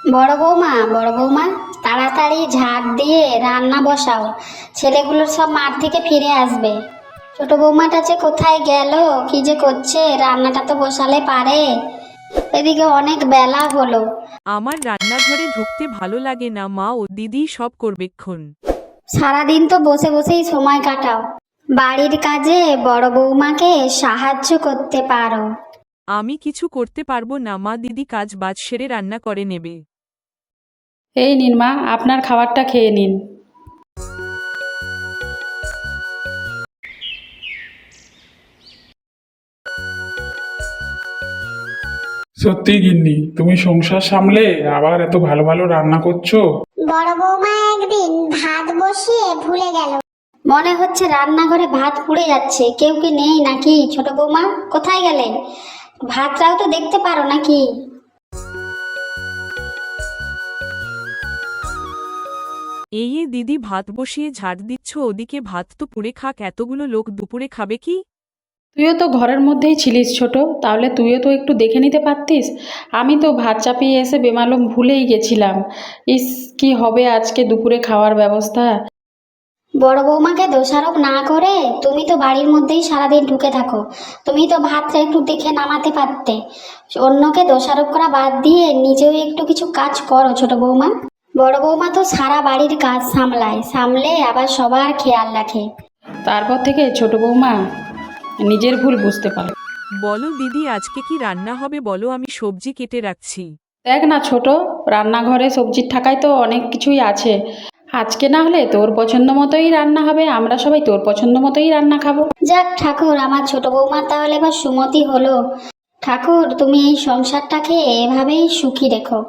বড় বৌমা, তাড়াতাড়ি ঝাড় দিয়ে রান্না বসাও। ছেলেগুলোর সব মাঠ থেকে ফিরে আসবে। ছোট বৌমাটা যে কোথায় গেল, কি যে করছে, রান্নাটা তো বসালে পারে। এদিকে অনেক বেলা হলো। আমার রান্নাঘরে ঢুকতে ভালো লাগে না মা, ও দিদি সব করবেক্ষণ। সারাদিন তো বসে বসেই সময় কাটাও। বাড়ির কাজে বড় বৌমাকে সাহায্য করতে পারো। আমি কিছু করতে পারবো না মা, দিদি কাজ বাজ সেরে রান্না করে নেবে। এই নিন মা, আপনার খাবারটা খেয়ে নিন। সত্যি গিন্নি, তুমি সংসার সামলে আবার এত ভালো ভালো রান্না করছো। বড় বৌমা একদিন ভাত বসিয়ে ভুলে গেল। মনে হচ্ছে রান্নাঘরে ভাত পুড়ে যাচ্ছে। কেউ কি নেই নাকি? ছোট বৌমা কোথায় গেলে? ভাতটাও তো দেখতে পারো নাকি? এই দিদি ভাত বসিয়ে ঝাড় দিচ্ছ, ওদিকে ভাত তো পুড়ে খাক, এতগুলো লোক দুপুরে খাবে কি? তুইও তো ঘরের মধ্যেই ছিলিস ছোট, তাহলে তুইও তো একটু দেখে নিতে পারতিস। আমি তো ভাত চাপিয়ে এসে বেমালুম ভুলেই গেছিলাম। ইস, কি হবে আজকে দুপুরে খাওয়ার ব্যবস্থা। বড় বৌমাকে দোষারোপ না করে তুমি তো বাড়ির মধ্যেই সারাদিন ঢুকে থাকো। তুমি তো ভাতটা একটু দেখে নামাতে পারতে। অন্যকে দোষারোপ করা বাদ দিয়ে নিজেও একটু কিছু কাজ করো ছোট বৌমা। বড় বৌমা তো সারা বাড়ির কাজ সামলায়, সামলে আবার সবার খেয়াল রাখে। তারপর থেকে ছোট বৌমা নিজের ভুল বুঝতে পারে। বলো দিদি, আজকে কি রান্না হবে বলো, আমি সবজি কেটে রাখছি। দেখ না ছোট, রান্নাঘরে সবজির ঠাকায় তো অনেক কিছুই আছে। আজকে না হলে তোর পছন্দ মতোই রান্না হবে, আমরা সবাই তোর পছন্দ মতোই রান্না খাবো। যাক ঠাকুর, আমার ছোট বৌমা তাহলে এবার সুমতি হলো। ঠাকুর, তুমি এই সংসারটাকে এভাবেই সুখী রেখো।